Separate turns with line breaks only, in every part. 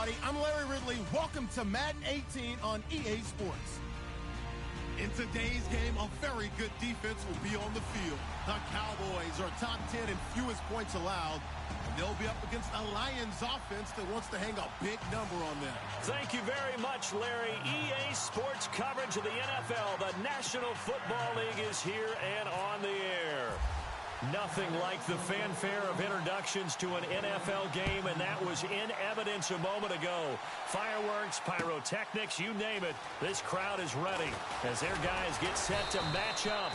everybody. I'm Larry Ridley. Welcome to Madden 18 on EA Sports.
In today's game, a very good defense will be on the field. The Cowboys are top 10 in fewest points allowed. And they'll be up against a Lions offense that wants to hang a big number on them.
Thank you very much, Larry. EA Sports coverage of the NFL. The National Football League is here and on the air. Nothing like the fanfare of introductions to an NFL game, and that was in evidence a moment ago. Fireworks, pyrotechnics, you name it. This crowd is ready as their guys get set to match up.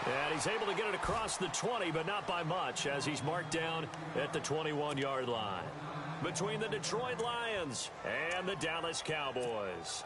And he's able to get it across the 20, but not by much, as he's marked down at the 21-yard line. Between the Detroit Lions and the Dallas Cowboys.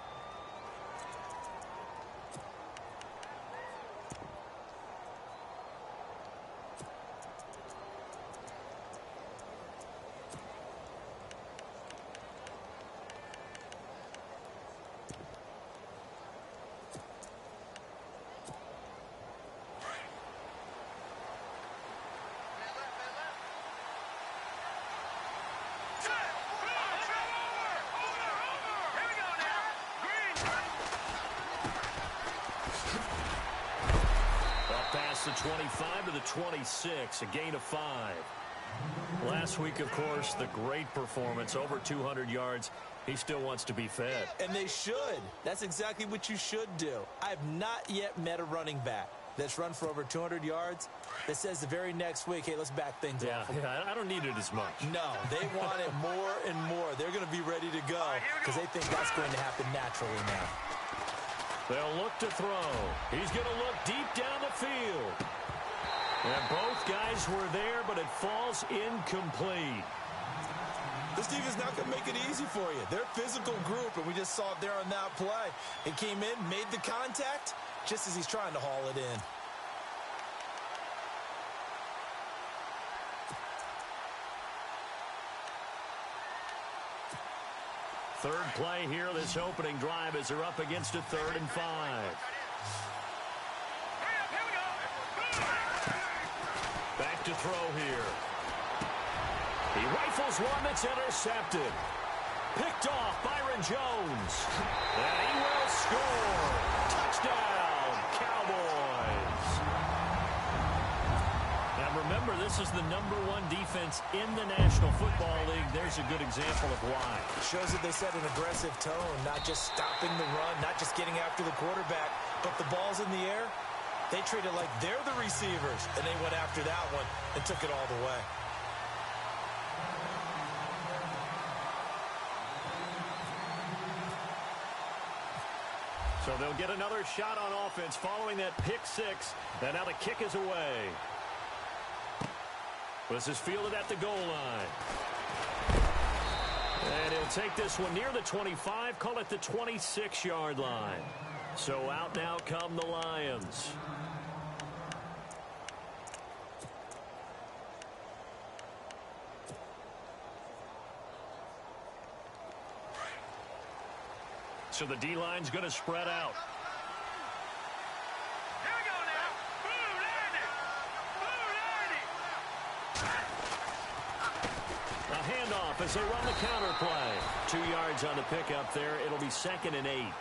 The 25 to the 26, a gain of 5. Last week, of course, the great performance, over 200 yards. He still wants to be fed.
And they should. That's exactly what you should do. I have not yet met a running back that's run for over 200 yards that says the very next week, hey, let's back things off.
Yeah, I don't need it as much.
No, they want it more and more. They're going to be ready to go because they think that's going to happen naturally now.
They'll look to throw. He's going to look deep down the field. And both guys were there, but it falls incomplete.
This defense not going to make it easy for you. They're a physical group, and we just saw it there on that play. It came in, made the contact, just as he's trying to haul it in.
Third play here, this opening drive, as they're up against a 3rd and 5. Back to throw here. He rifles one that's intercepted. Picked off Byron Jones. And he will score. Touchdown, Cowboys. Now remember, this is the #1 defense in the National Football League. There's a good example of why.
It shows that they set an aggressive tone, not just stopping the run, not just getting after the quarterback, but the ball's in the air. They treat it like they're the receivers, and they went after that one and took it all the way.
So they'll get another shot on offense following that pick 6, and now the kick is away. This is fielded at the goal line. And he'll take this one near the 25, call it the 26-yard line. So out now come the Lions. So the D-line's going to spread out.
Here we go now. Boom,
A handoff as they run the counter play. 2 yards on the pickup there. It'll be 2nd and 8.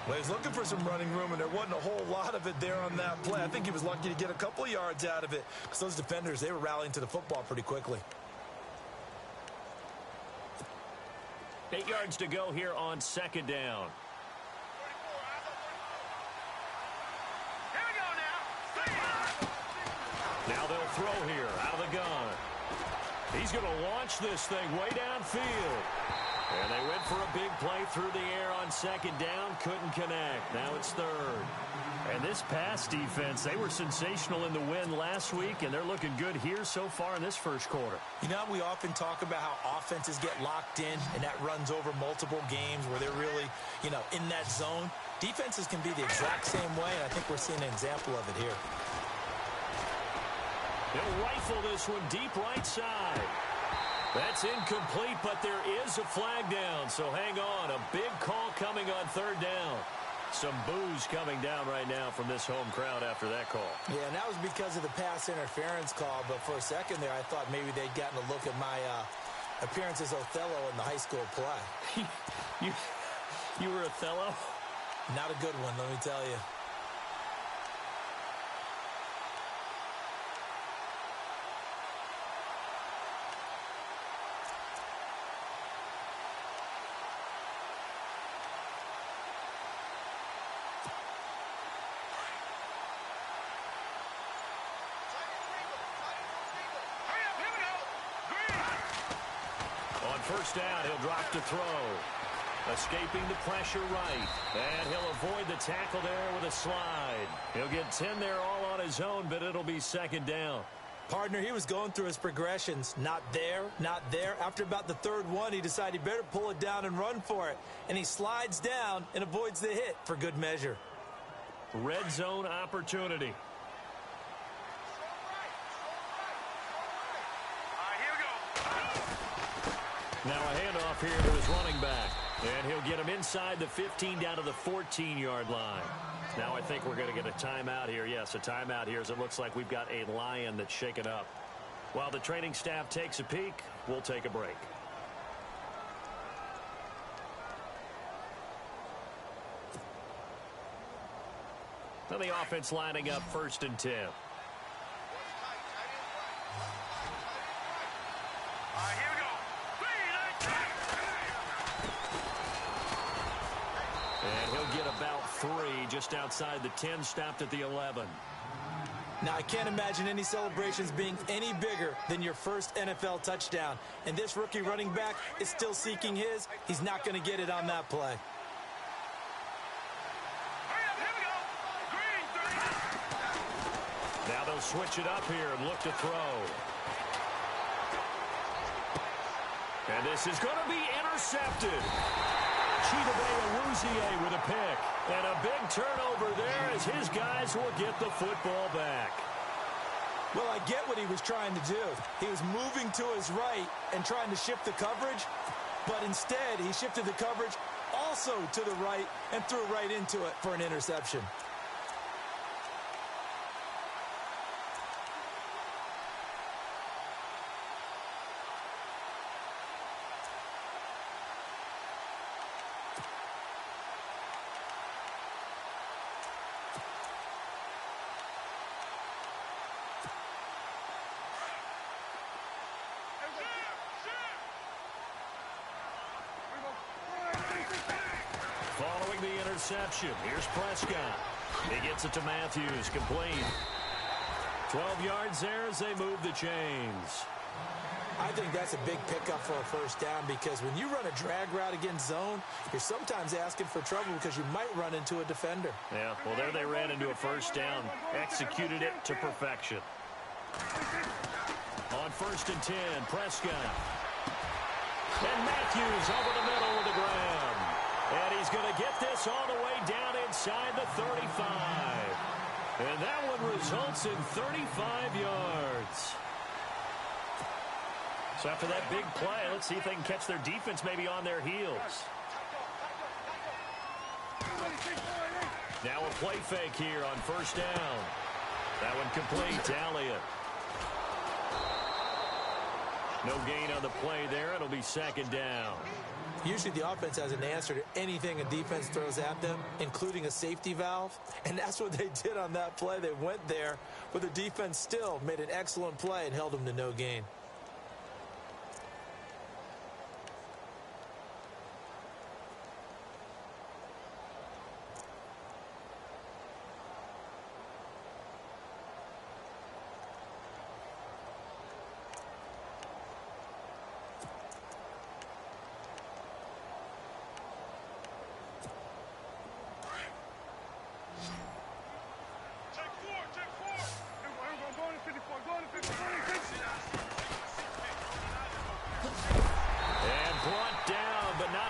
Well, he's looking for some running room, and there wasn't a whole lot of it there on that play. I think he was lucky to get a couple of yards out of it because those defenders, they were rallying to the football pretty quickly.
8 yards to go here on 2nd down.
Here we go now.
Now they'll throw here out of the gun. He's going to launch this thing way downfield. And they went for a big play through the air on 2nd down. Couldn't connect. Now it's 3rd. And this pass defense, they were sensational in the win last week, and they're looking good here so far in this first quarter.
You know, we often talk about how offenses get locked in, and that runs over multiple games where they're really, in that zone. Defenses can be the exact same way, and I think we're seeing an example of it here.
He'll rifle this one deep right side. That's incomplete, but there is a flag down, so hang on. A big call coming on 3rd down. Some boos coming down right now from this home crowd after that call.
Yeah, and that was because of the pass interference call, but for a second there, I thought maybe they'd gotten a look at appearance as Othello in the high school play.
You were Othello?
Not a good one, let me tell you.
First down, he'll drop to throw. Escaping the pressure right. And he'll avoid the tackle there with a slide. He'll get 10 there all on his own, but it'll be second down.
Partner, he was going through his progressions. Not there, not there. After about the third one, he decided he better pull it down and run for it. And he slides down and avoids the hit for good measure.
Red zone opportunity. Now a handoff here to his running back. And he'll get him inside the 15 down to the 14-yard line. Now I think we're going to get a timeout here. Yes, a timeout here as it looks like we've got a Lion that's shaken up. While the training staff takes a peek, we'll take a break. Now the offense lining up 1st and 10. And he'll get about 3 just outside the 10, stopped at the 11.
Now, I can't imagine any celebrations being any bigger than your first NFL touchdown. And this rookie running back is still seeking his. He's not going to get it on that play.
Now they'll switch it up here and look to throw. And this is going to be intercepted. Chidobe with a pick. And a big turnover there as his guys will get the football back.
Well, I get what he was trying to do. He was moving to his right and trying to shift the coverage, but instead he shifted the coverage also to the right and threw right into it for an interception.
Following the interception, here's Prescott. He gets it to Matthews, complete. 12 yards there as they move the chains.
I think that's a big pickup for a first down because when you run a drag route against zone, you're sometimes asking for trouble because you might run into a defender.
Yeah, well, there they ran into a first down, executed it to perfection. On 1st and 10, Prescott. And Matthews over the middle with the grab. And he's going to get this all the way down inside the 35. And that one results in 35 yards. So after that big play, let's see if they can catch their defense maybe on their heels. Now a play fake here on 1st down. That one complete to Elliott. No gain on the play there. It'll be 2nd down.
Usually the offense has an answer to anything a defense throws at them, including a safety valve. And that's what they did on that play. They went there, but the defense still made an excellent play and held them to no gain.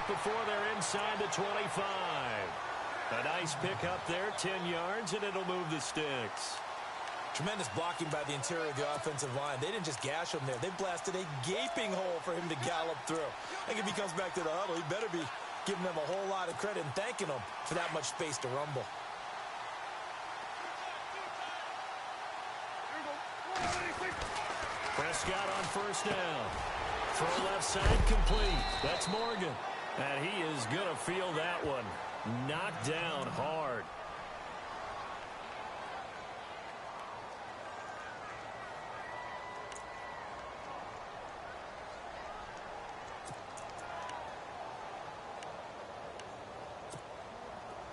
Before they're inside the 25. A nice pick up there, 10 yards, and it'll move the sticks.
Tremendous blocking by the interior of the offensive line. They didn't just gash him there. They blasted a gaping hole for him to gallop through. I think if he comes back to the huddle, he better be giving them a whole lot of credit and thanking them for that much space to rumble.
Prescott on 1st down. Throw left side complete. That's Morgan. And he is going to feel that one. Knocked down hard.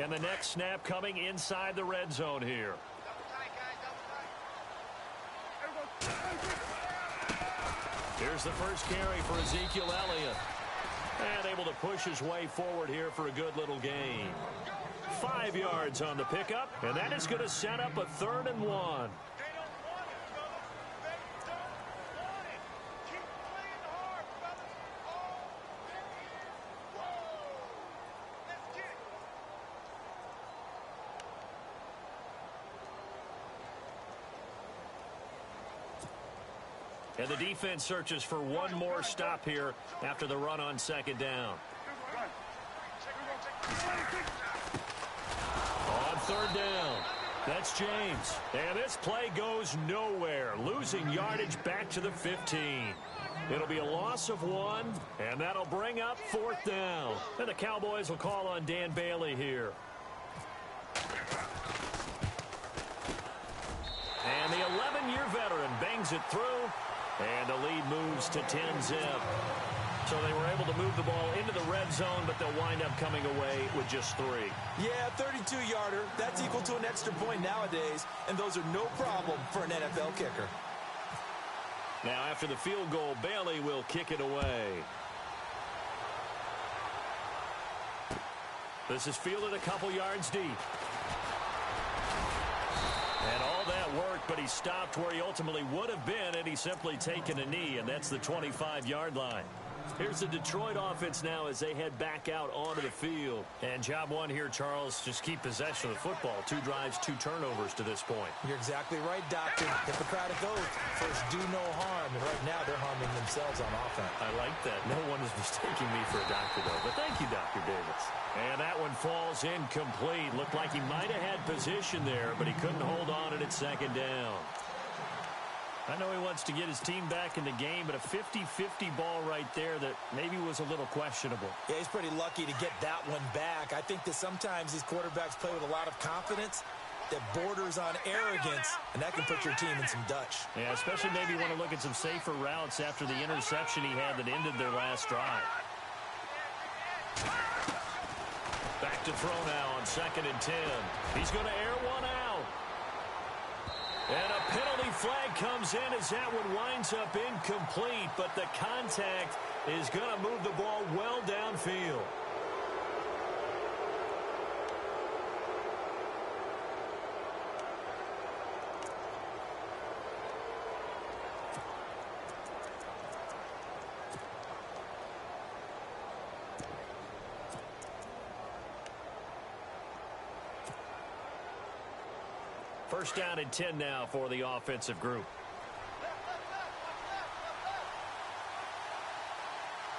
And the next snap coming inside the red zone here. Here's the first carry for Ezekiel Elliott. And able to push his way forward here for a good little gain. 5 yards on the pickup, and that is going to set up a 3rd and 1. And the defense searches for one more stop here after the run on 2nd down. On 3rd down, that's James. And this play goes nowhere, losing yardage back to the 15. It'll be a loss of 1, and that'll bring up 4th down. And the Cowboys will call on Dan Bailey here. And the 11-year veteran bangs it through. And the lead moves to 10-zip. So they were able to move the ball into the red zone, but they'll wind up coming away with just 3.
Yeah, 32-yarder. That's equal to an extra point nowadays, and those are no problem for an NFL kicker.
Now, after the field goal, Bailey will kick it away. This is fielded a couple yards deep. And all that worked, but he stopped where he ultimately would have been had he simply taken a knee, and that's the 25-yard line. Here's the Detroit offense now as they head back out onto the field. And job 1 here, Charles, just keep possession of the football. 2 drives, 2 turnovers to this point.
You're exactly right, Doctor. Hippocratic oath. First, do no harm. And right now, they're harming themselves on offense.
I like that. No one is mistaking me for a doctor, though. But thank you, Dr. Davis. And that one falls incomplete. Looked like he might have had position there, but he couldn't hold on it at 2nd down. I know he wants to get his team back in the game, but a 50-50 ball right there that maybe was a little questionable.
Yeah, he's pretty lucky to get that one back. I think that sometimes these quarterbacks play with a lot of confidence that borders on arrogance, and that can put your team in some Dutch.
Yeah, especially maybe you want to look at some safer routes after the interception he had that ended their last drive. Back to throw now on 2nd and 10. He's going to air one out. And a penalty flag comes in as that one winds up incomplete, but the contact is going to move the ball well downfield. First down and 10 now for the offensive group.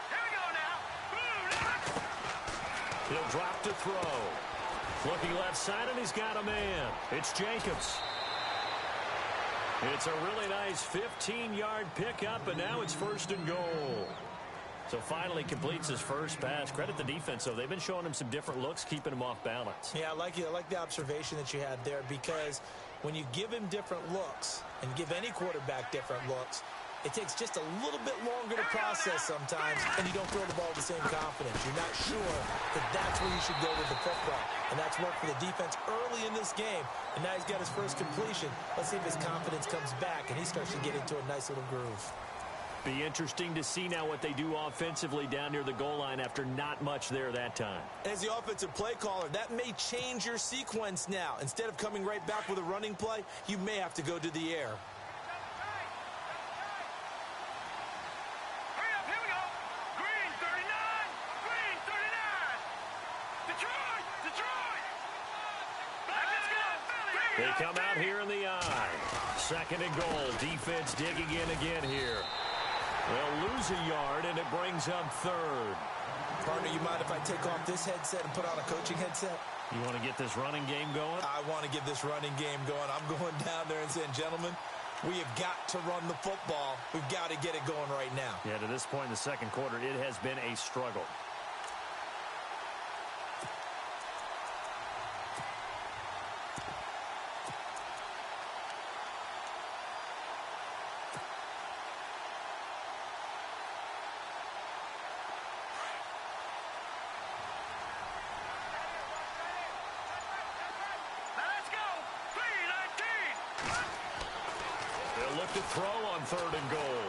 Here we go now.
He'll drop to throw. Looking left side, and he's got a man. It's Jacobs. It's a really nice 15-yard pickup, and now it's 1st and goal. So finally completes his first pass. Credit the defense, though. They've been showing him some different looks, keeping him off balance.
Yeah, I like the observation that you had there, because when you give him different looks and give any quarterback different looks, it takes just a little bit longer to process sometimes, and you don't throw the ball with the same confidence. You're not sure that that's where you should go with the football. And that's worked for the defense early in this game. And now he's got his first completion. Let's see if his confidence comes back and he starts to get into a nice little groove.
Be interesting to see now what they do offensively down near the goal line after not much there that time.
As the offensive play caller, that may change your sequence now. Instead of coming right back with a running play, you may have to go to the air.
Hurry up, here we go. Green 39. Green 39. Detroit. Detroit. Let's go. Philly.
They come out here in the eye. 2nd and goal. Defense digging in again here. They'll lose a yard, and it brings up 3rd.
Partner, you mind if I take off this headset and put on a coaching headset?
You want to get this running game going?
I want to get this running game going. I'm going down there and saying, gentlemen, We have got to run the football. We've got to get it going right now.
Yeah, to this point in the second quarter, it has been a struggle. Look to throw on 3rd and goal.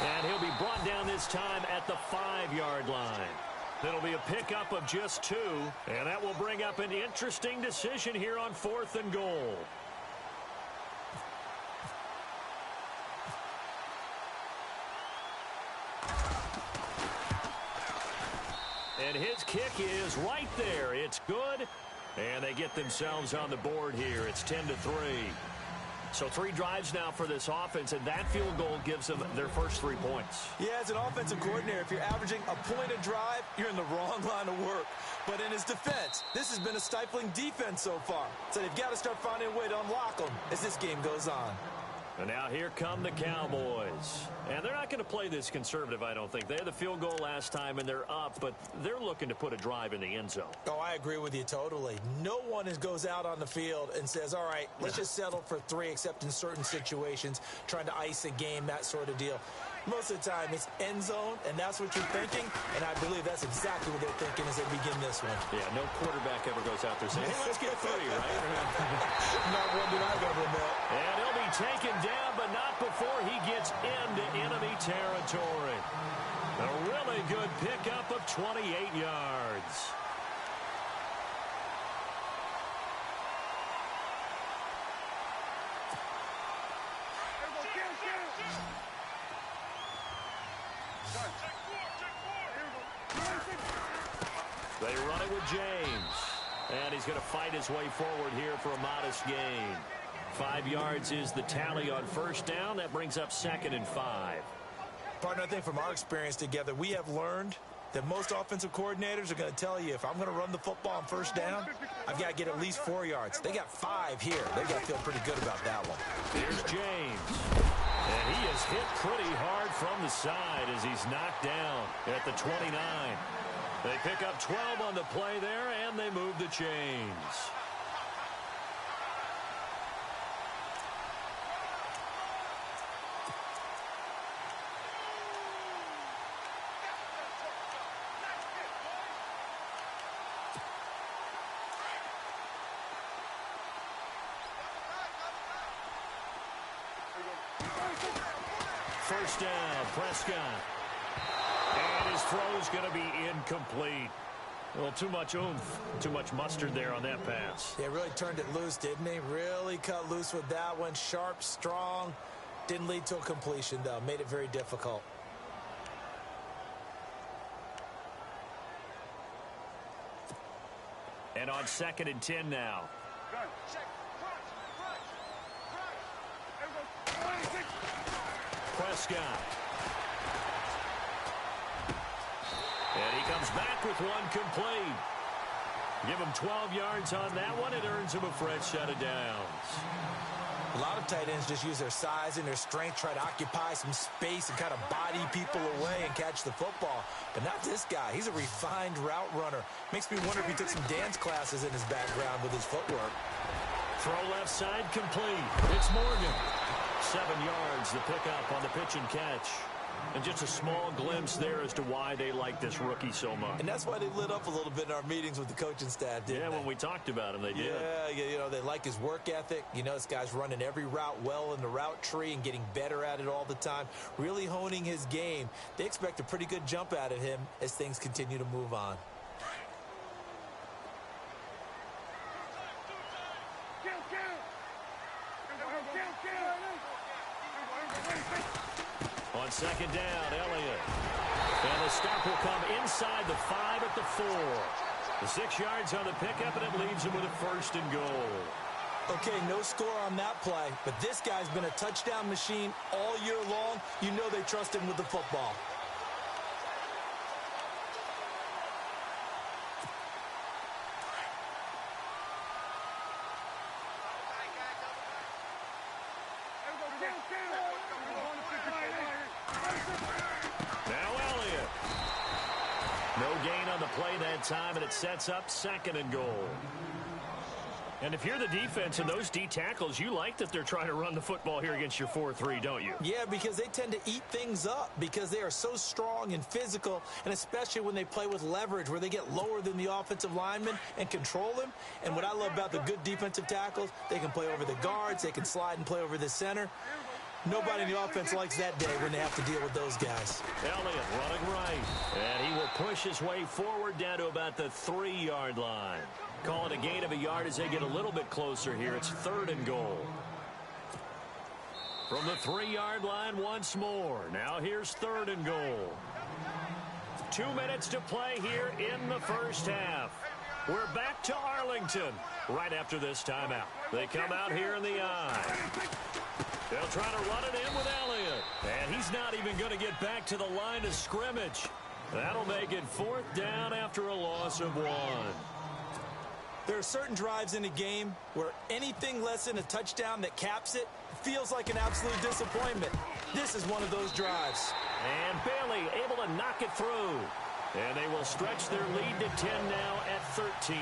And he'll be brought down this time at the 5-yard line. It'll be a pickup of just 2, and that will bring up an interesting decision here on 4th and goal. And his kick is right there. It's good. And they get themselves on the board here. It's 10-3. So 3 drives now for this offense, and that field goal gives them their first 3 points.
Yeah, as an offensive coordinator, if you're averaging a point a drive, you're in the wrong line of work. But in his defense, this has been a stifling defense so far. So they've got to start finding a way to unlock them as this game goes on.
And now here come the Cowboys. And they're not going to play this conservative, I don't think. They had the field goal last time, and they're up, but they're looking to put a drive in the end zone.
Oh, I agree with you totally. No one goes out on the field and says, all right, let's just settle for 3, except in certain situations, trying to ice a game, that sort of deal. Most of the time, it's end zone, and that's what you're thinking, and I believe that's exactly what they're thinking as they begin this one.
Yeah, no quarterback ever goes out there saying, hey, let's get 3, right?
Not one that I've ever met.
And he'll be taken down, but not before he gets into enemy territory. A really good pickup of 28 yards. They run it with James. And he's going to fight his way forward here for a modest gain. 5 yards is the tally on first down. That brings up 2nd and 5.
Partner, I think from our experience together, we have learned that most offensive coordinators are going to tell you, if I'm going to run the football on first down, I've got to get at least 4 yards. They got 5 here. They've got to feel pretty good about that one.
Here's James. And he is hit pretty hard from the side as he's knocked down at the 29. They pick up 12 on the play there, and they move the chains. First down, Prescott. And his throw's going to be incomplete. Well, too much oomph, too much mustard there on that pass.
Yeah, really turned it loose, didn't he? Really cut loose with that one. Sharp, strong. Didn't lead to a completion, though. Made it very difficult.
And on 2nd and 10 now. Prescott. And he comes back with one complete. Give him 12 yards on that one. It earns him a fresh set of downs.
A lot of tight ends just use their size and their strength, try to occupy some space and kind of body people away and catch the football. But not this guy. He's a refined route runner. Makes me wonder if he took some dance classes in his background with his footwork.
Throw left side complete. It's Morgan. 7 yards, the pickup on the pitch and catch. And just a small glimpse there as to why they like this rookie so much.
And that's why they lit up a little bit in our meetings with the coaching staff, didn't they?
When we talked about him, they did.
Yeah, you know, they like his work ethic. You know, this guy's running every route well in the route tree and getting better at it all the time, really honing his game. They expect a pretty good jump out of him as things continue to move on.
On 2nd down, Elliott. And the stop will come inside the 5 at the 4. The 6 yards on the pickup, and it leaves him with a 1st and goal.
Okay, no score on that play, but this guy's been a touchdown machine all year long. You know they trust him with the football.
Now Elliott. No gain on the play that time, and it sets up 2nd and goal. And if you're the defense and those D tackles, you like that they're trying to run the football here against your 4-3, don't you?
Yeah, because they tend to eat things up because they are so strong and physical, and especially when they play with leverage where they get lower than the offensive lineman and control them. And what I love about the good defensive tackles, they can play over the guards, they can slide and play over the center. Nobody in the offense likes that day when they have to deal with those guys.
Elliott running right, and he will push his way forward down to about the 3-yard line. Call it a gain of a yard as they get a little bit closer here. It's 3rd and goal. From the 3-yard line once more. Now here's 3rd and goal. 2 minutes to play here in the first half. We're back to Arlington right after this timeout. They come out here in the I. They'll try to run it in with Elliott. And he's not even going to get back to the line of scrimmage. That'll make it 4th down after a loss of 1.
There are certain drives in a game where anything less than a touchdown that caps it feels like an absolute disappointment. This is one of those drives.
And Bailey able to knock it through. And they will stretch their lead to 10 now at 13-3.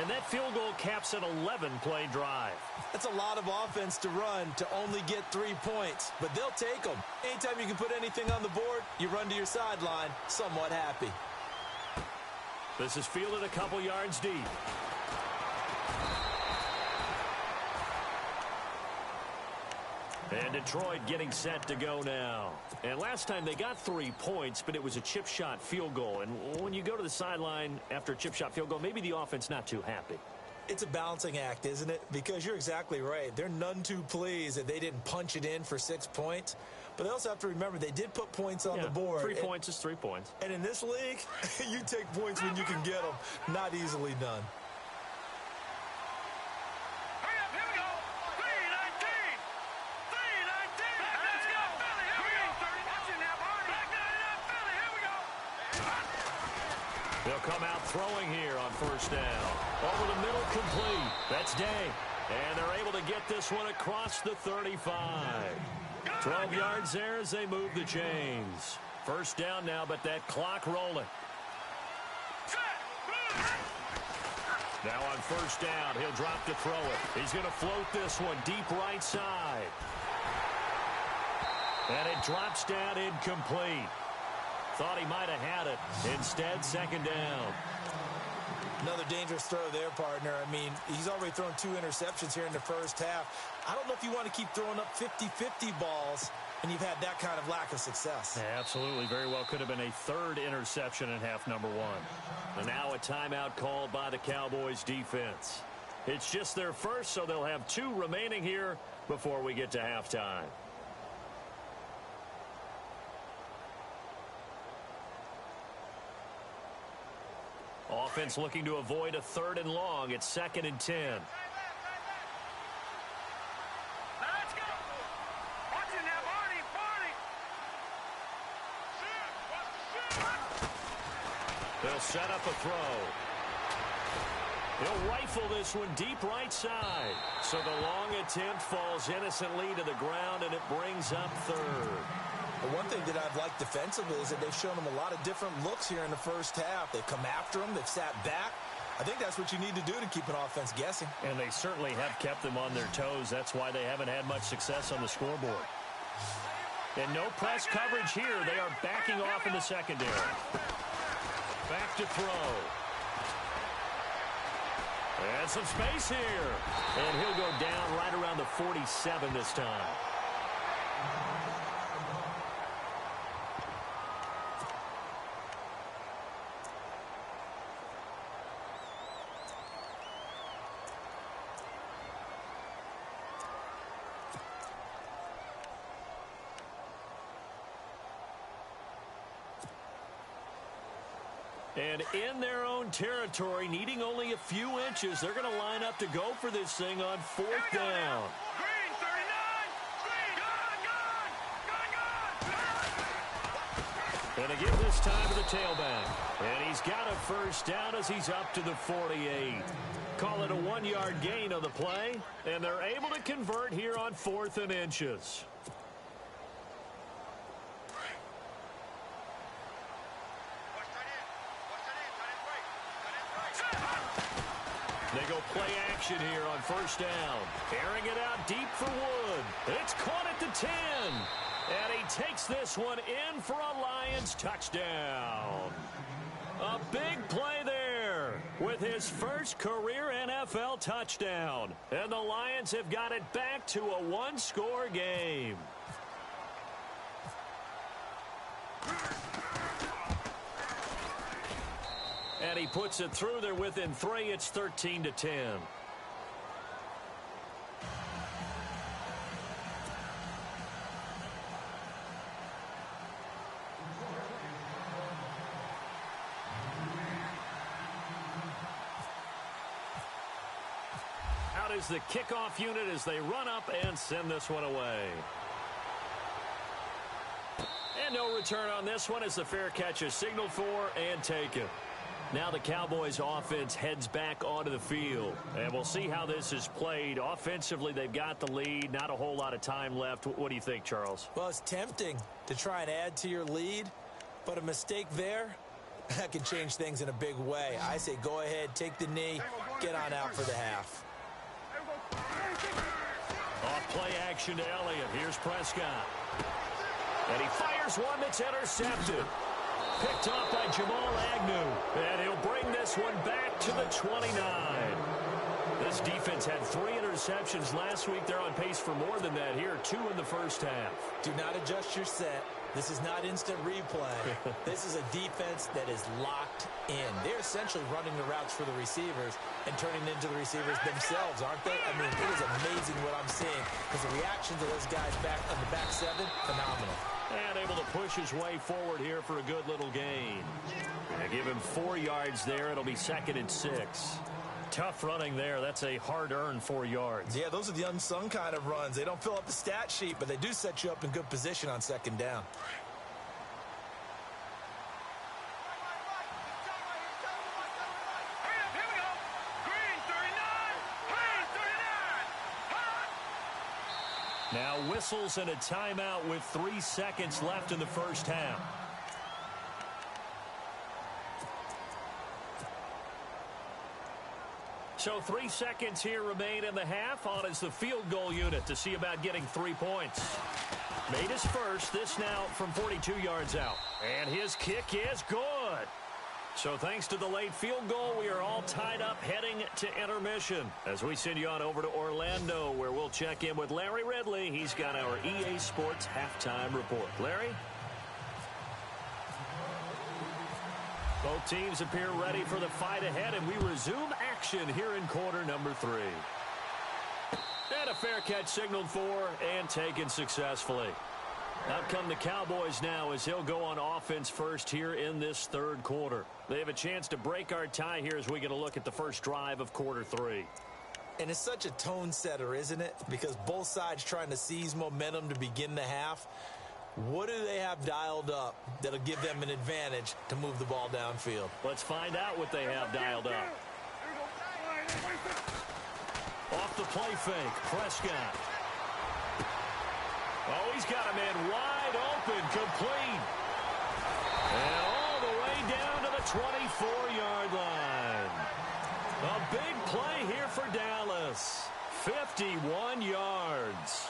And that field goal caps an 11-play drive.
That's a lot of offense to run to only get 3 points, but they'll take them. Anytime you can put anything on the board, you run to your sideline somewhat happy.
This is fielded a couple yards deep. And Detroit getting set to go now. And last time they got 3 points, but it was a chip shot field goal. And when you go to the sideline after a chip shot field goal, maybe the offense not too happy.
It's a balancing act, isn't it? Because you're exactly right. They're none too pleased that they didn't punch it in for 6 points. But they also have to remember they did put points on the board.
3 points is 3 points.
And in this league, you take points when you can get them. Not easily done.
Hurry up, here we go. 3:19. 3:19. Let's go. Philly, here we go. Watching that party. Back 99, Philly, here we go.
They'll come out throwing here on 1st down. Over the middle, complete. That's Day. And they're able to get this one across the 35. 12 yards there as they move the chains. 1st down now, but that clock rolling. Now on 1st down, he'll drop to throw it. He's going to float this one deep right side. And it drops down incomplete. Thought he might have had it. Instead, 2nd down.
Another dangerous throw there, partner. I mean, he's already thrown 2 interceptions here in the first half. I don't know if you want to keep throwing up 50-50 balls, and you've had that kind of lack of success.
Yeah, absolutely. Very well could have been a 3rd interception in half number 1. And now a timeout called by the Cowboys defense. It's just their first, so they'll have 2 remaining here before we get to halftime. Offense looking to avoid a 3rd and long. It's 2nd and 10.
Let's go. Watching that party.
They'll set up a throw. He'll rifle this one deep right side. So the long attempt falls innocently to the ground, and it brings up 3rd.
But one thing that I've liked defensively is that they've shown them a lot of different looks here in the first half. They've come after them. They've sat back. I think that's what you need to do to keep an offense guessing.
And they certainly have kept them on their toes. That's why they haven't had much success on the scoreboard. And no press coverage here. They are backing off in the secondary. Back to throw. And some space here. And he'll go down right around the 47 this time. And in their own territory, needing only a few inches, they're going to line up to go for this thing on 4th down.
Green 39. Green. Gone.
And they give this time to the tailback. And he's got a first down as he's up to the 48. Call it a 1-yard gain on the play. And they're able to convert here on 4th and inches. They go play action here on first down. Airing it out deep for Wood. It's caught at the 10. And he takes this one in for a Lions touchdown. A big play there with his first career NFL touchdown. And the Lions have got it back to a 1-score game. And he puts it through there within 3. It's 13-10. Out is the kickoff unit as they run up and send this one away. And no return on this one as the fair catch is signaled for and taken. Now the Cowboys offense heads back onto the field. And we'll see how this is played. Offensively, they've got the lead. Not a whole lot of time left. What do you think, Charles?
Well, it's tempting to try and add to your lead. But a mistake there, that can change things in a big way. I say go ahead, take the knee, get on out for the half.
Off play action to Elliott. Here's Prescott. And he fires one that's intercepted. Picked off by Jamal Agnew. And he'll bring this one back to the 29. This defense had 3 interceptions last week. They're on pace for more than that here. 2 in the first half.
Do not adjust your set. This is not instant replay. This is a defense that is locked in. They're essentially running the routes for the receivers and turning into the receivers themselves, aren't they? I mean, it is amazing what I'm seeing because the reaction to those guys back on the back 7, phenomenal.
And able to push his way forward here for a good little gain. And give him 4 yards there. It'll be 2nd and 6. Tough running there. That's a hard-earned 4 yards.
Yeah, those are the unsung kind of runs. They don't fill up the stat sheet, but they do set you up in good position on 2nd down.
Here we go. Green 39. Green 39.
Now whistles and a timeout with 3 seconds left in the first half. So 3 seconds here remain in the half. On is the field goal unit to see about getting 3 points. Made his first. This now from 42 yards out. And his kick is good. So thanks to the late field goal, we are all tied up heading to intermission. As we send you on over to Orlando, where we'll check in with Larry Ridley. He's got our EA Sports halftime report. Larry? Both teams appear ready for the fight ahead, and we resume action here in quarter number 3. And a fair catch signaled for and taken successfully. Out come the Cowboys now as he'll go on offense first here in this 3rd quarter. They have a chance to break our tie here as we get a look at the first drive of quarter 3.
And it's such a tone setter, isn't it? Because both sides trying to seize momentum to begin the half. What do they have dialed up that'll give them an advantage to move the ball downfield?
Let's find out what they have dialed up. Off the play fake, Prescott. Oh, he's got a man wide open, complete. And all the way down to the 24-yard line. A big play here for Dallas. 51 yards.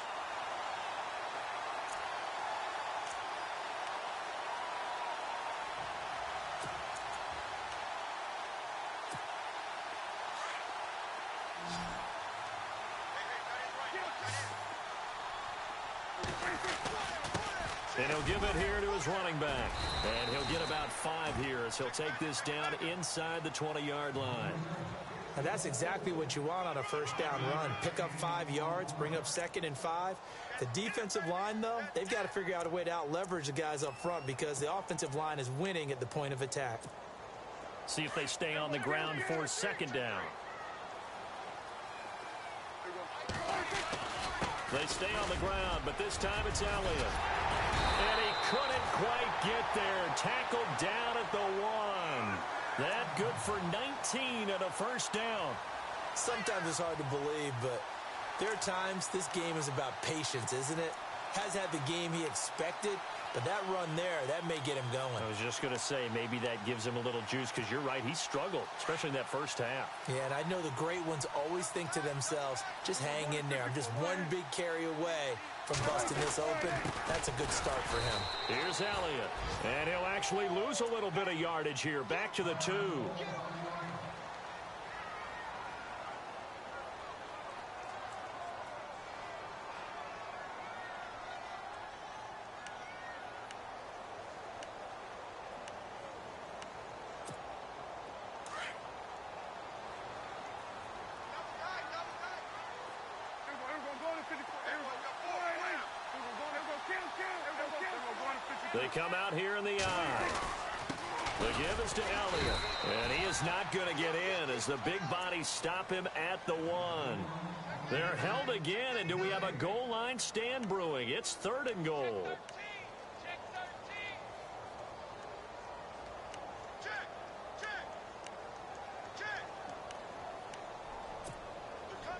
And he'll give it here to his running back. And he'll get about 5 here as he'll take this down inside the 20-yard line.
And that's exactly what you want on a first down run. Pick up 5 yards, bring up 2nd and 5. The defensive line, though, they've got to figure out a way to out-leverage the guys up front because the offensive line is winning at the point of attack.
See if they stay on the ground for 2nd down. They stay on the ground, but this time it's Elliott. And he couldn't quite get there. Tackled down at the 1. That good for 19 and a first down.
Sometimes it's hard to believe, but there are times this game is about patience, isn't it? Has had the game he expected, but that run there, that may get him going.
I was just going to say, maybe that gives him a little juice, because you're right, he struggled, especially in that first half.
Yeah, and I know the great ones always think to themselves, just hang in there. I'm just one big carry away from busting this open. That's a good start for him.
Here's Elliott, and he'll actually lose a little bit of yardage here. Back to the 2. They come out here in the eye. The give is to Elliott. And he is not going to get in as the big bodies stop him at the 1. They're held again, and do we have a goal line stand brewing? It's 3rd and goal.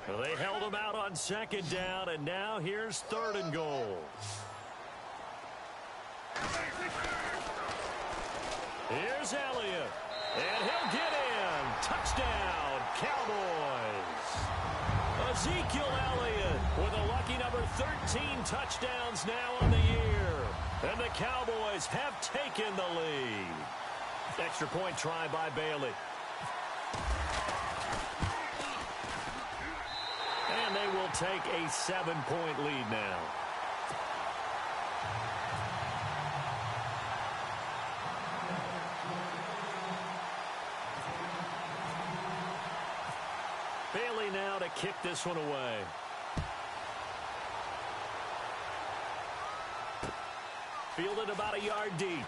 Well, they held him out on 2nd down, and now here's 3rd and goal. Here's Elliott, and he'll get in. Touchdown, Cowboys. Ezekiel Elliott with a lucky number 13 touchdowns now on the year. And the Cowboys have taken the lead. Extra point try by Bailey. And they will take a 7-point lead now. Bailey now to kick this one away. Fielded about a yard deep.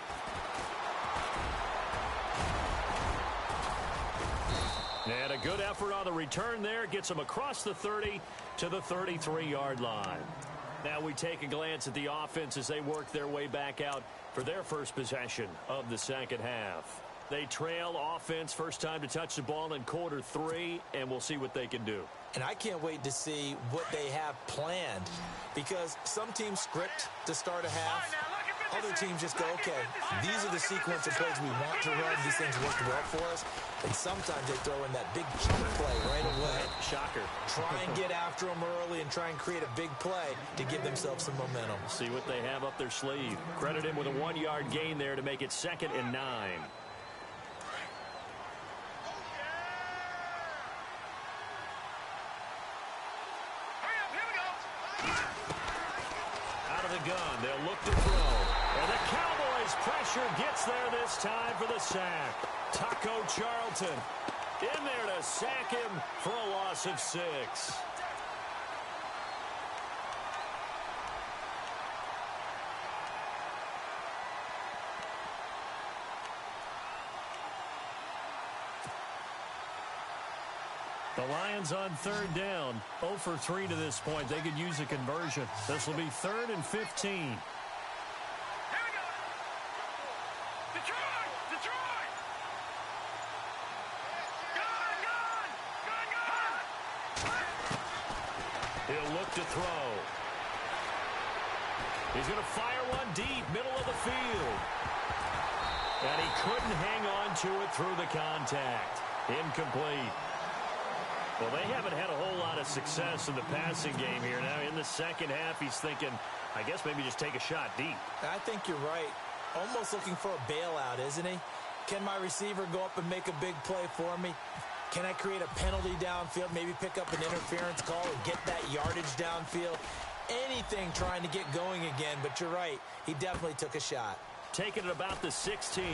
And a good effort on the return there. Gets him across the 30 to the 33-yard line. Now we take a glance at the offense as they work their way back out for their first possession of the second half. They trail offense, first time to touch the ball in quarter 3, and we'll see what they can do.
And I can't wait to see what they have planned, because some teams script to start a half. Other teams just go, okay, these are the sequence of plays we want to run. These things work well for us. And sometimes they throw in that big chunk play right away.
Shocker.
Try and get after them early and try and create a big play to give themselves some momentum.
See what they have up their sleeve. Credit him with a 1-yard gain there to make it 2nd and 9. Gun. They'll look to throw. And the Cowboys pressure gets there this time for the sack. Taco Charlton in there to sack him for a loss of 6. The Lions on 3rd down, 0 for 3 to this point. They could use a conversion. This will be 3rd and 15.
Here we go. Detroit! Detroit! Gun!
He'll look to throw. He's going to fire one deep, middle of the field. And he couldn't hang on to it through the contact. Incomplete. Well, they haven't had a whole lot of success in the passing game here. Now, in the second half, he's thinking, I guess maybe just take a shot deep.
I think you're right. Almost looking for a bailout, isn't he? Can my receiver go up and make a big play for me? Can I create a penalty downfield, maybe pick up an interference call and get that yardage downfield? Anything trying to get going again, but you're right. He definitely took a shot.
Taking it about the 16.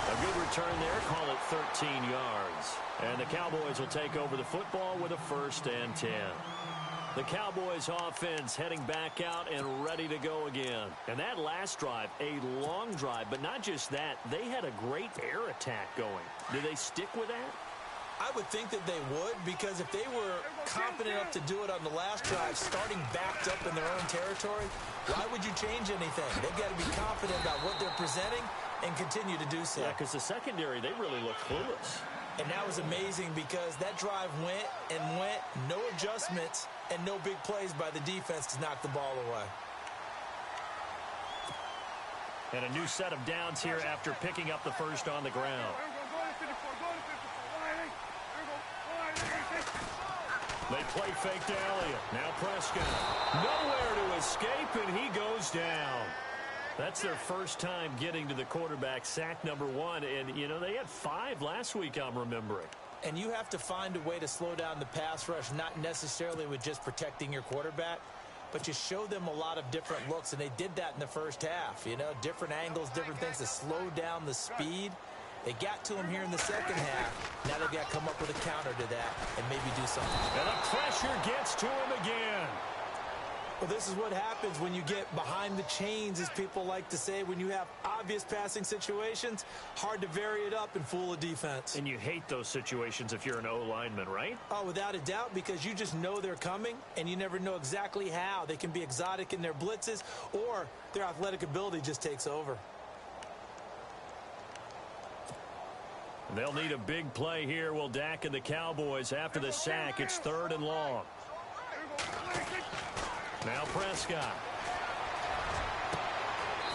A good return there, call it 13 yards. And the Cowboys will take over the football with a 1st and 10. The Cowboys offense heading back out and ready to go again. And that last drive, a long drive, but not just that, they had a great air attack going. Do they stick with that?
I would think that they would, because if they were confident enough to do it on the last drive, starting backed up in their own territory, why would you change anything? They've got to be confident about what they're presenting and continue to do so.
Yeah, because the secondary, they really look clueless.
And that was amazing because that drive went and went, no adjustments, and no big plays by the defense to knock the ball away.
And a new set of downs here after picking up the first on the ground. They play fake to Elliott. Now Prescott. Nowhere to escape, and he goes down. That's their first time getting to the quarterback, sack number 1. And, you know, they had 5 last week, I'm remembering.
And you have to find a way to slow down the pass rush, not necessarily with just protecting your quarterback, but you show them a lot of different looks, and they did that in the first half. You know, different angles, different things to slow down the speed. They got to him here in the second half. Now they've got to come up with a counter to that and maybe do something.
And the pressure gets to him again.
Well, this is what happens when you get behind the chains, as people like to say. When you have obvious passing situations, hard to vary it up and fool a defense.
And you hate those situations if you're an O-lineman, right?
Oh, without a doubt, because you just know they're coming, and you never know exactly how. They can be exotic in their blitzes, or their athletic ability just takes over.
They'll need a big play here. Will Dak and the Cowboys after the sack. It's 3rd and long. Now Prescott.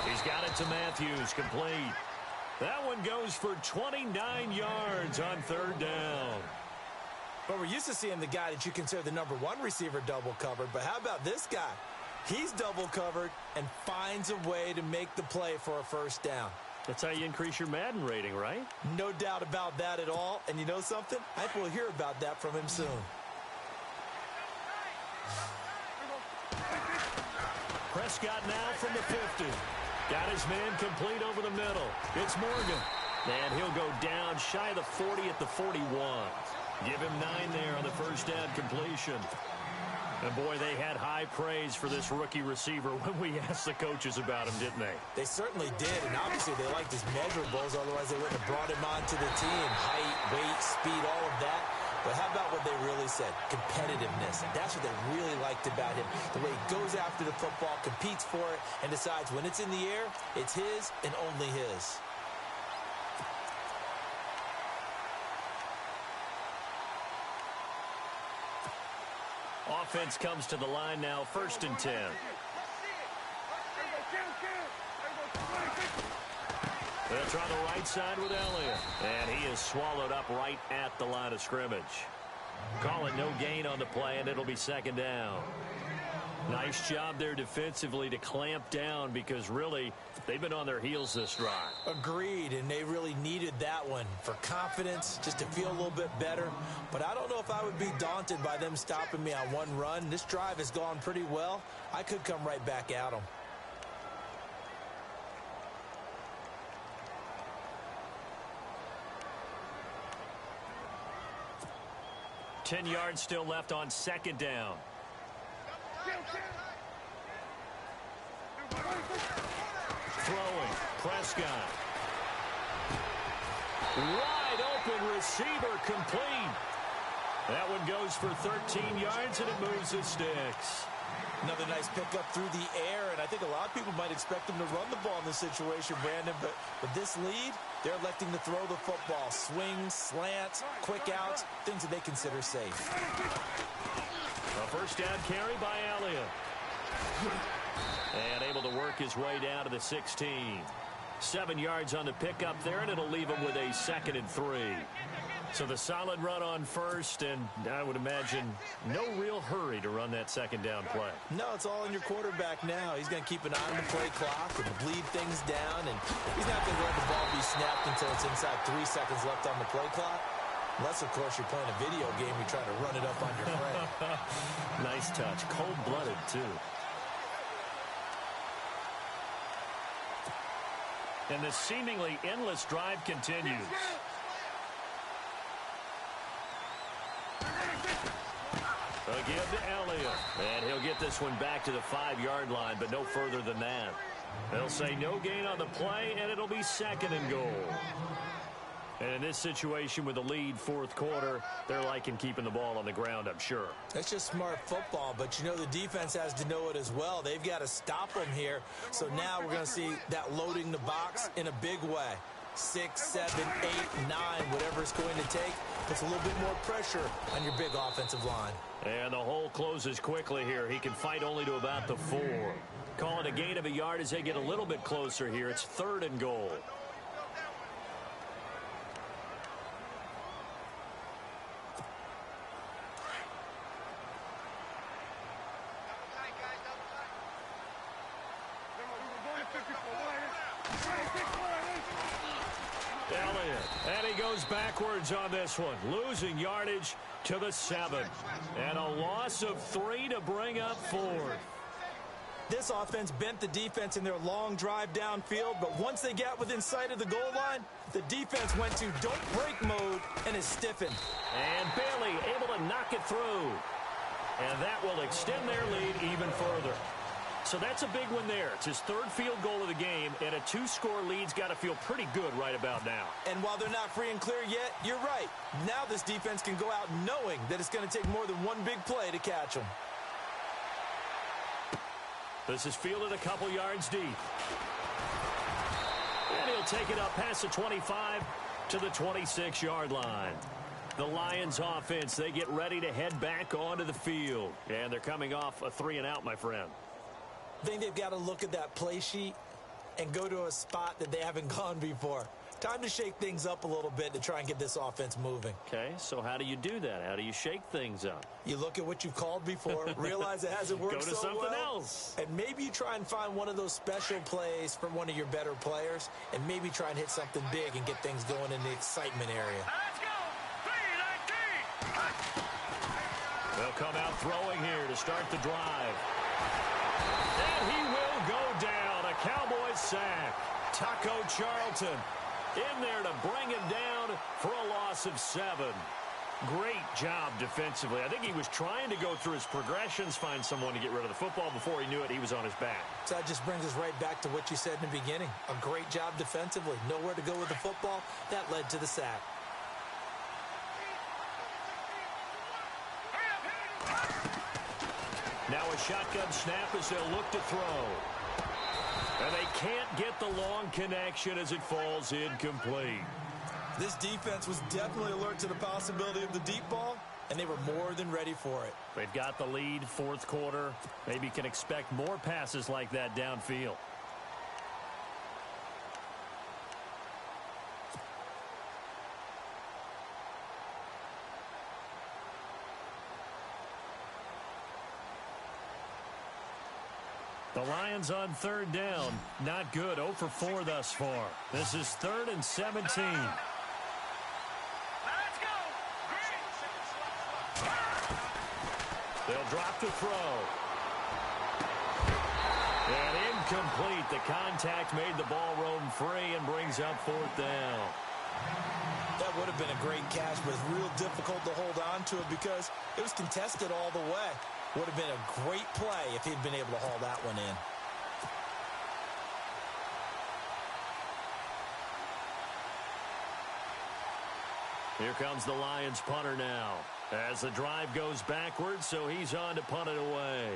He's got it to Matthews, complete. That one goes for 29 yards on 3rd down.
Well, we're used to seeing the guy that you consider the number 1 receiver double covered, but how about this guy? He's double covered and finds a way to make the play for a first down.
That's how you increase your Madden rating, right?
No doubt about that at all. And you know something? I think we'll hear about that from him soon.
Prescott now from the 50. Got his man complete over the middle. It's Morgan. And he'll go down shy of the 40 at the 41. Give him 9 there on the first down completion. And, boy, they had high praise for this rookie receiver when we asked the coaches about him, didn't they?
They certainly did, and obviously they liked his measurables. Otherwise, they wouldn't have brought him onto the team. Height, weight, speed, all of that. But how about what they really said? Competitiveness. That's what they really liked about him. The way he goes after the football, competes for it, and decides when it's in the air, it's his and only his.
Offense comes to the line now, 1st and 10. They'll try the right side with Elliott. And he is swallowed up right at the line of scrimmage. Call it no gain on the play, and it'll be 2nd down. Nice job there defensively to clamp down, because really they've been on their heels this drive.
Agreed, and they really needed that one for confidence, just to feel a little bit better. But I don't know if I would be daunted by them stopping me on one run. This drive has gone pretty well. I could come right back at them.
Ten yards still left on 2nd down. Throwing, Prescott. Wide open receiver, complete. That one goes for 13 yards, and it moves the sticks.
Another nice pickup through the air, and I think a lot of people might expect them to run the ball in this situation, Brandon, but with this lead, they're electing to throw the football. Swings, slants, quick outs, things that they consider safe.
A first down carry by Elliott. And able to work his way down to the 16. 7 yards on the pickup there, and it'll leave him with a 2nd and 3. So the solid run on 1st, and I would imagine no real hurry to run that 2nd down play.
No, it's all in your quarterback now. He's going to keep an eye on the play clock and bleed things down, and he's not going to let the ball be snapped until it's inside 3 seconds left on the play clock. Unless, of course, you're playing a video game, you're trying to run it up on your friend.
Nice touch. Cold-blooded, too. And the seemingly endless drive continues. Again to Elliott. And he'll get this one back to the 5-yard line, but no further than that. They'll say no gain on the play, and it'll be 2nd and goal. And in this situation with the lead fourth quarter, they're liking keeping the ball on the ground, I'm sure.
That's just smart football, but you know the defense has to know it as well. They've got to stop them here. So now we're going to see that loading the box in a big way. 6, 7, 8, 9, whatever it's going to take, puts a little bit more pressure on your big offensive line.
And the hole closes quickly here. He can fight only to about the 4. Call it a gain of a yard as they get a little bit closer here. It's 3rd and goal. And he goes backwards on this one, losing yardage to the 7. And a loss of 3 to bring up 4th.
This offense bent the defense in their long drive downfield, but once they got within sight of the goal line, the defense went to don't break mode and is stiffened.
And Bailey able to knock it through. And that will extend their lead even further. So that's a big one there. It's his 3rd field goal of the game, and a 2-score lead's got to feel pretty good right about now.
And while they're not free and clear yet, you're right. Now this defense can go out knowing that it's going to take more than one big play to catch them.
This is fielded a couple yards deep. And he'll take it up past the 25 to the 26-yard line. The Lions offense, they get ready to head back onto the field. And they're coming off a 3-and-out, my friend.
I think they've got to look at that play sheet and go to a spot that they haven't gone before. Time to shake things up a little bit to try and get this offense moving.
Okay, so how do you do that? How do you shake things up?
You look at what you've called before, realize it hasn't worked so well.
Go to something else.
And maybe you try and find one of those special plays from one of your better players, and maybe try and hit something big and get things going in the excitement area.
Let's go! 3-19!
They'll come out throwing here to start the drive. And he will go down. A Cowboys sack. Taco Charlton in there to bring him down for a loss of 7. Great job defensively. I think he was trying to go through his progressions, find someone to get rid of the football. Before he knew it, he was on his back.
So that just brings us right back to what you said in the beginning. A great job defensively. Nowhere to go with the football. That led to the sack.
Now a shotgun snap as they'll look to throw. And they can't get the long connection as it falls incomplete.
This defense was definitely alert to the possibility of the deep ball, and they were more than ready for it.
They've got the lead, fourth quarter. Maybe can expect more passes like that downfield. The Lions on 3rd down. Not good. 0 for 4 thus far. This is 3rd and 17.
Let's go!
They'll drop to throw. And incomplete. The contact made the ball roam free and brings up 4th down.
That would have been a great catch, but it's real difficult to hold on to it because it was contested all the way. Would have been a great play if he'd been able to haul that one in.
Here comes the Lions punter now as the drive goes backwards, so he's on to punt it away.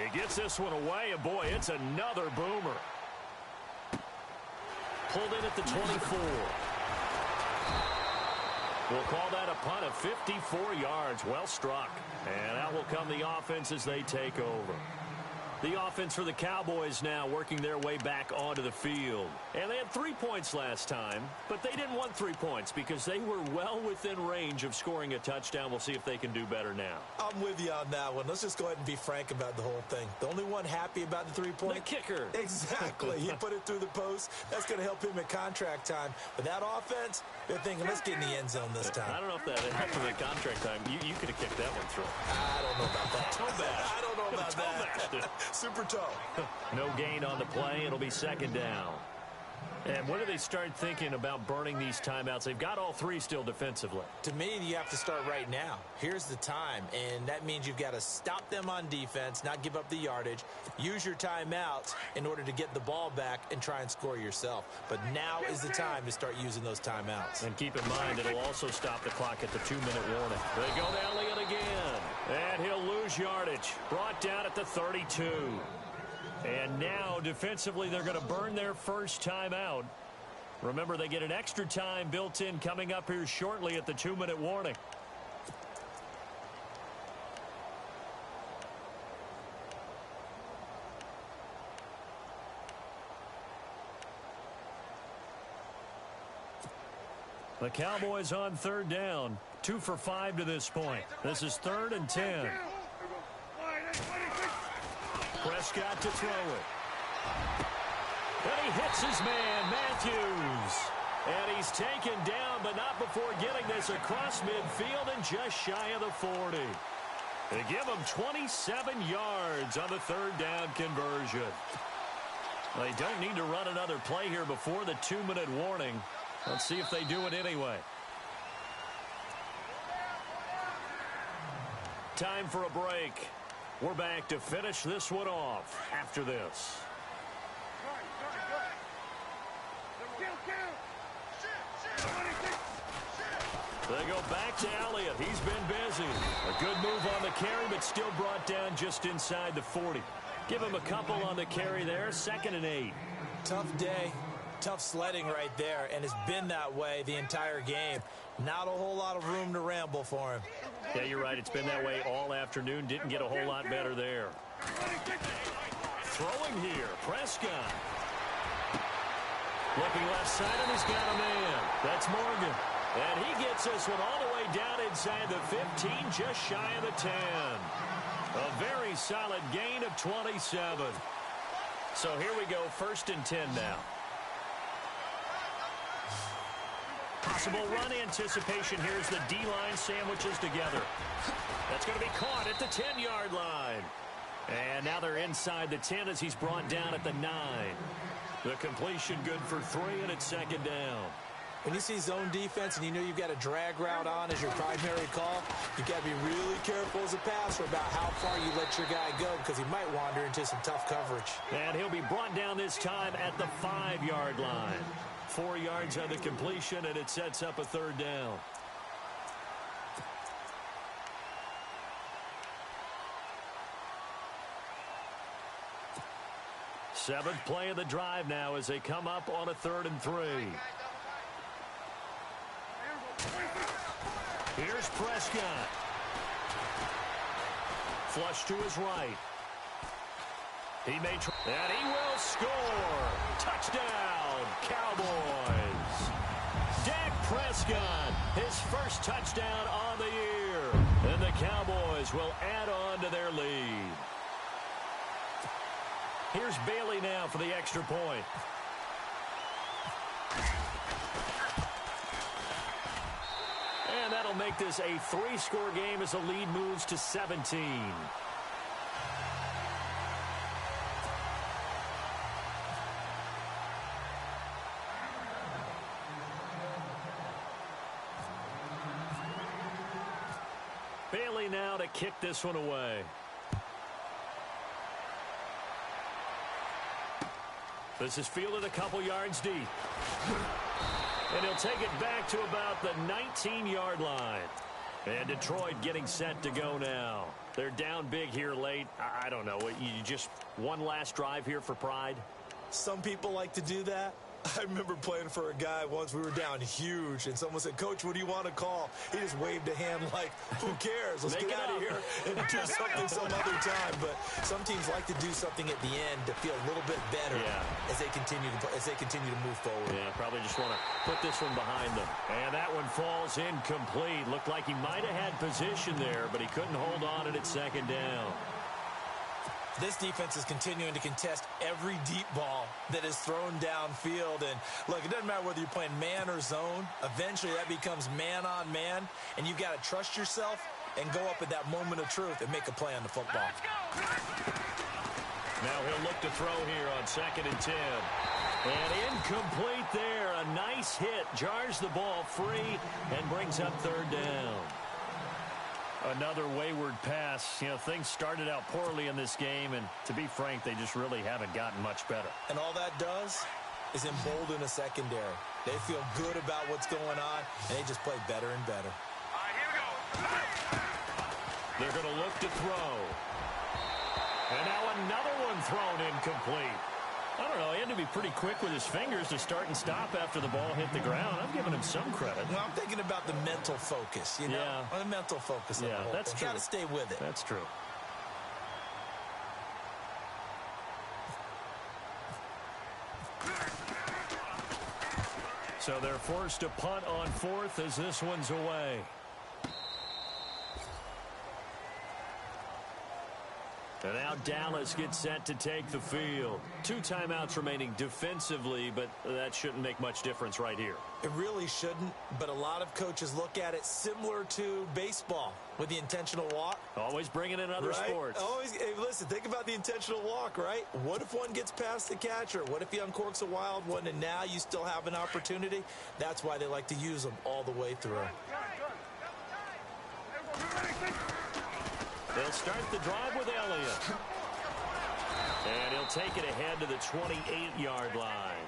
He gets this one away, and boy, it's another boomer. Pulled in at the 24. We'll call that a punt of 54 yards. Well struck. And out will come the offense as they take over. The offense for the Cowboys now working their way back onto the field. And they had 3 points last time, but they didn't want 3 points because they were well within range of scoring a touchdown. We'll see if they can do better now.
I'm with you on that one. Let's just go ahead and be frank about the whole thing. The only one happy about the 3-point.
The kicker.
Exactly. He put it through the post. That's going to help him at contract time. But that offense, they're thinking, let's get in the end zone this time.
I don't know if that helped him at contract time. You could have kicked that one through.
I don't know about that.
Toe bash.
I don't know about
Toe
that.
bashed it.
Super toe.
No gain on the play. It'll be 2nd down. And when do they start thinking about burning these timeouts? They've got all three still defensively.
To me, you have to start right now. Here's the time, and that means you've got to stop them on defense, not give up the yardage, use your timeouts in order to get the ball back and try and score yourself. But now is the time to start using those timeouts.
And keep in mind, it'll also stop the clock at the 2-minute warning. They go to Elliott again, and he'll lose yardage. Brought down at the 32. And now, defensively, they're going to burn their first timeout. Remember, they get an extra time built in coming up here shortly at the 2-minute warning. The Cowboys on third down. 2 for 5 to this point. This is 3rd and 10. Prescott to throw it. And he hits his man, Matthews. And he's taken down, but not before getting this across midfield and just shy of the 40. They give him 27 yards on the 3rd down conversion. They don't need to run another play here before the 2-minute warning. Let's see if they do it anyway. Time for a break. We're back to finish this one off after this. They go back to Elliott. He's been busy. A good move on the carry, but still brought down just inside the 40. Give him a couple on the carry there. 2nd and 8.
Tough day. Tough sledding right there, and it's been that way the entire game. Not a whole lot of room to ramble for him.
Yeah, you're right. It's been that way all afternoon. Didn't get a whole lot better there. Throwing here, Prescott. Looking left side, and he's got a man. That's Morgan. And he gets this one all the way down inside the 15, just shy of the 10. A very solid gain of 27. So here we go, 1st and 10 now. Possible run anticipation. Here's the D-line sandwiches together. That's going to be caught at the 10-yard line. And now they're inside the 10 as he's brought down at the 9. The completion good for 3, and it's 2nd down.
When you see zone defense and you know you've got a drag route on as your primary call, you've got to be really careful as a passer about how far you let your guy go because he might wander into some tough coverage.
And he'll be brought down this time at the 5-yard line. 4 yards on the completion, and it sets up a 3rd down. Seventh play of the drive now as they come up on a 3rd and 3. Here's Prescott. Flush to his right. He may try, and he will score. Touchdown, Cowboys. Dak Prescott, his first touchdown on the year. And the Cowboys will add on to their lead. Here's Bailey now for the extra point. And that'll make this a 3-score game as the lead moves to 17. Bailey now to kick this one away. This is fielded a couple yards deep. And he'll take it back to about the 19-yard line. And Detroit getting set to go now. They're down big here late. I don't know. You just one last drive here for pride?
Some people like to do that. I remember playing for a guy once. We were down huge, and someone said, "Coach, what do you want to call?" He just waved a hand like, "Who cares? Let's get out of here and do something some other time." But some teams like to do something at the end to feel a little bit better as they continue to move forward.
Yeah, probably just want to put this one behind them. And that one falls incomplete. Looked like he might have had position there, but he couldn't hold on at it 2nd down.
This defense is continuing to contest every deep ball that is thrown downfield. And, look, it doesn't matter whether you're playing man or zone. Eventually, that becomes man-on-man, and you've got to trust yourself and go up at that moment of truth and make a play on the football.
Now he'll look to throw here on 2nd and 10. And incomplete there. A nice hit. Jars the ball free and brings up third down. Another wayward pass. You know, things started out poorly in this game, and to be frank, they just really haven't gotten much better.
And all that does is embolden a secondary. They feel good about what's going on, and they just play better and better.
All right, here we go.
They're going to look to throw. And now another one thrown incomplete. I don't know, he had to be pretty quick with his fingers to start and stop after the ball hit the ground. I'm giving him some credit.
Well, I'm thinking about the mental focus, you know?
Yeah.
The mental focus.
Yeah, that's true.
Got to stay with it.
That's true. So they're forced to punt on fourth as this one's away. And now Dallas gets set to take the field. 2 timeouts remaining defensively, but that shouldn't make much difference right here.
It really shouldn't, but a lot of coaches look at it similar to baseball with the intentional walk.
Always bringing in other sports.
Always. Hey, listen, think about the intentional walk, right? What if one gets past the catcher? What if he uncorks a wild one and now you still have an opportunity? That's why they like to use them all the way through.
They'll start the drive with Elliott. And he'll take it ahead to the 28-yard line.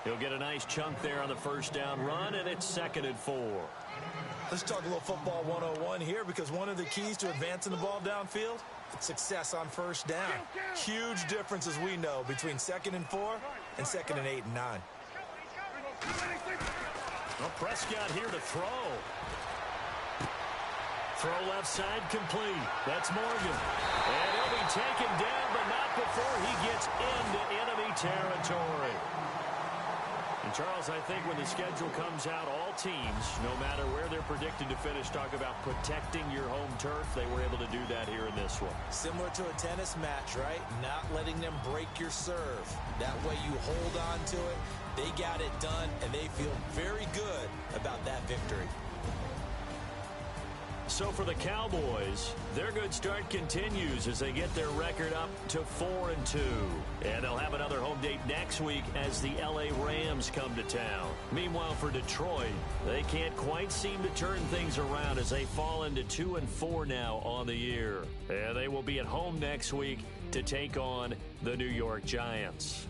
He'll get a nice chunk there on the first down run, and it's 2nd and 4.
Let's talk a little football 101 here, because one of the keys to advancing the ball downfield, success on first down. Huge difference, as we know, between 2nd and 4 and 2nd and 8 and 9.
Well, Prescott here to throw. Throw left side complete. That's Morgan. And he'll be taken down, but not before he gets into enemy territory. And, Charles, I think when the schedule comes out, all teams, no matter where they're predicted to finish, talk about protecting your home turf. They were able to do that here in this one.
Similar to a tennis match, right? Not letting them break your serve. That way you hold on to it. They got it done, and they feel very good about that victory.
So for the Cowboys, their good start continues as they get their record up to 4-2. And they'll have another home date next week as the LA Rams come to town. Meanwhile, for Detroit, they can't quite seem to turn things around as they fall into 2-4 now on the year. And they will be at home next week to take on the New York Giants.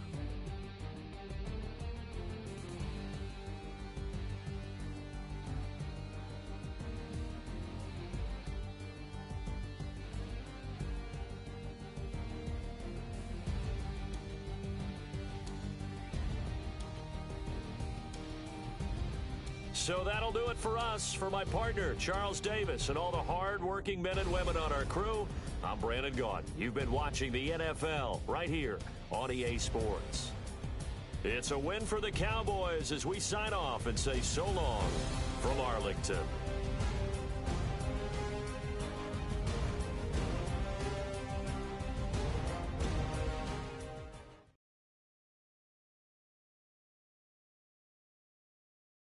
So that'll do it for us. For my partner, Charles Davis, and all the hard-working men and women on our crew, I'm Brandon Gaudin. You've been watching the NFL right here on EA Sports. It's a win for the Cowboys as we sign off and say so long from Arlington.